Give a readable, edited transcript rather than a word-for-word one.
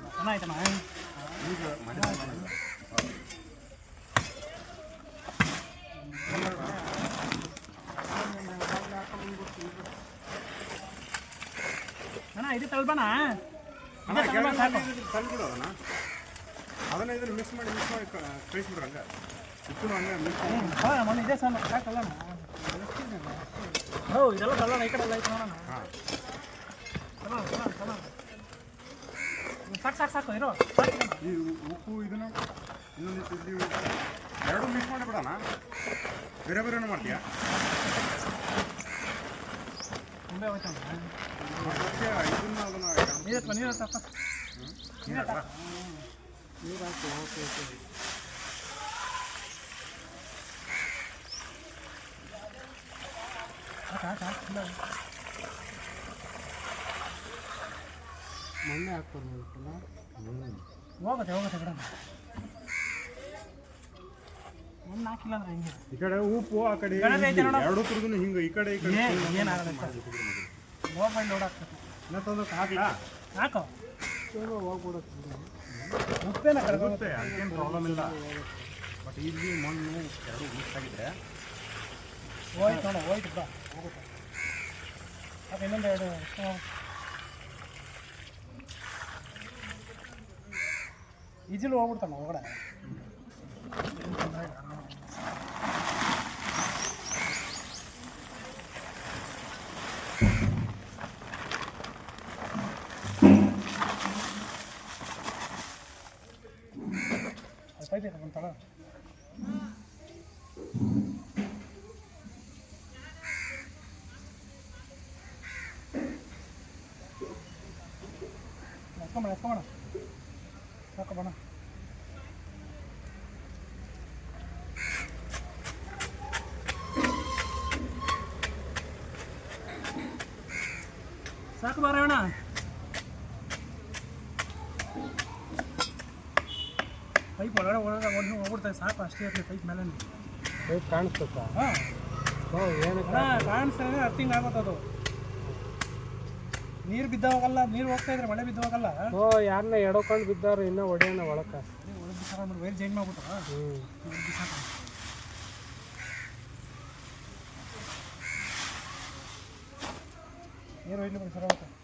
ಚೆನ್ನಾಯ್ತಣ್ಣ ಈಗ ಅಣ್ಣ ಇದು ತಳ್ಬಣ ತಂದ್ಬಿಡೋದಣ್ಣ ಅದನ್ನ ಇದನ್ನು ಮಿಕ್ಸ್ ಮಾಡಿ ಕಳಿಸ್ಬಿಡ್ರಂಗ ಇತ್ತು ಹಂಗೆ ಮಿಕ್ಸ್ ಮೊನ್ನೆ ಇದೇ ಸಣ್ಣ ಸಾಕಲ್ಲ ಹೌ ಇದೆಲ್ಲ ತಳ್ಳೋಣ ಈ ಕಡೆ ಎಲ್ಲ ಐತೆ ನೋಡೋಣ ಸಾಕು ಇರೋ ಈ ಉಪ್ಪು ಇದನ್ನು ಇನ್ನೊಂದಿಷ್ಟು ಇಡ್ಲಿ ಎರಡು ಮಿಕ್ಸ್ ಮಾಡಿಬಿಡೋಣ ಬೇರೆ ಬೇರೆನೂ ಮಾಡ್ತೀಯಾ ತುಂಬೆ ಹೋಯ್ತು ಇದನ್ನು ಅದನ್ನು ನೀರು ತಪ್ಪ ನೀರು ಹಾಕಿ ಮಣ್ಣೆ ಹಾಕ್ಬೋದು ಹೋಗುತ್ತೆ ಬಿಡ ಮಣ್ಣು ಹಾಕಿಲ್ಲ ಅಂದ್ರೆ ಹಿಂಗೆ ಈ ಕಡೆ ಉಪ್ಪು ಆ ಕಡೆ ಎರಡು ತುರ್ದು ಹಿಂಗೆ ಈ ಕಡೆ ಏನಾಗಲ್ಲ ಮೊಬೈಲ್ ನೋಡಾಕ್ತದೆ ಇನ್ನೊಂದಕ್ಕೆ ಹಾಕ್ಲಾ ಹಾಕೋ ಹೋಗ್ಬಿಡುತ್ತೆ ಉಪ್ಪೇನ ಕರಗುತ್ತೆ ಅದಕ್ಕೇನು ಪ್ರಾಬ್ಲಮ್ ಇಲ್ಲ ಬಟ್ ಇಲ್ಲಿ ಮಣ್ಣು ಎರಡು ಮಿಕ್ಸ್ ಆಗಿದ್ರೆ ಹೋಯ್ತು ನೋಡ ಹೋಯ್ತು ಬಾ ಹೋಗುತ್ತೆ ಅದು ಇನ್ನೊಂದು ಎರಡು ಈಜಿಲು ಹೋಗ್ಬಿಡ್ತಾನ ಒಳಗಡೆ ಪೈಪ್ ತಗೊಂತಾಳ ಎತ್ಕೊಂಬೋಣ ಸಾಕೋಣ ಸಾಕು ಬಾರಣ ಪೈಪ್ ಒಳಗಡೆ ಹೋಗ್ಬಿಡ್ತಾರೆ ಸಾಕು ಅಷ್ಟೇ ಇರಲಿ ಪೈಪ್ ಮೇಲೆ ಪೈಪ್ ಕಾಣಿಸ್ತಕ್ಕ ಹಾಂ ಏನು ಕಾಣಿಸ್ತಾನೆ ಅರ್ಥಿಂಗ್ ಆಗುತ್ತೆ ಅದು ನೀರು ಬಿದ್ದವಾಗಲ್ಲ ನೀರು ಹೋಗ್ತಾ ಇದ್ರೆ ಮಳೆ ಬಿದ್ದವಾಗಲ್ಲ ಯಾರನ್ನ ಎಡಕೊಂಡು ಬಿದ್ದಾರ ಇನ್ನೂ ಒಡೆಯೋಣ ಒಳಕ ವೈರ್ ಚೇಂಜ್ ಮಾಡ್ಬಿಟ್ಟ ನೀರು ಹೋಯ್ಲಿ ಸರ್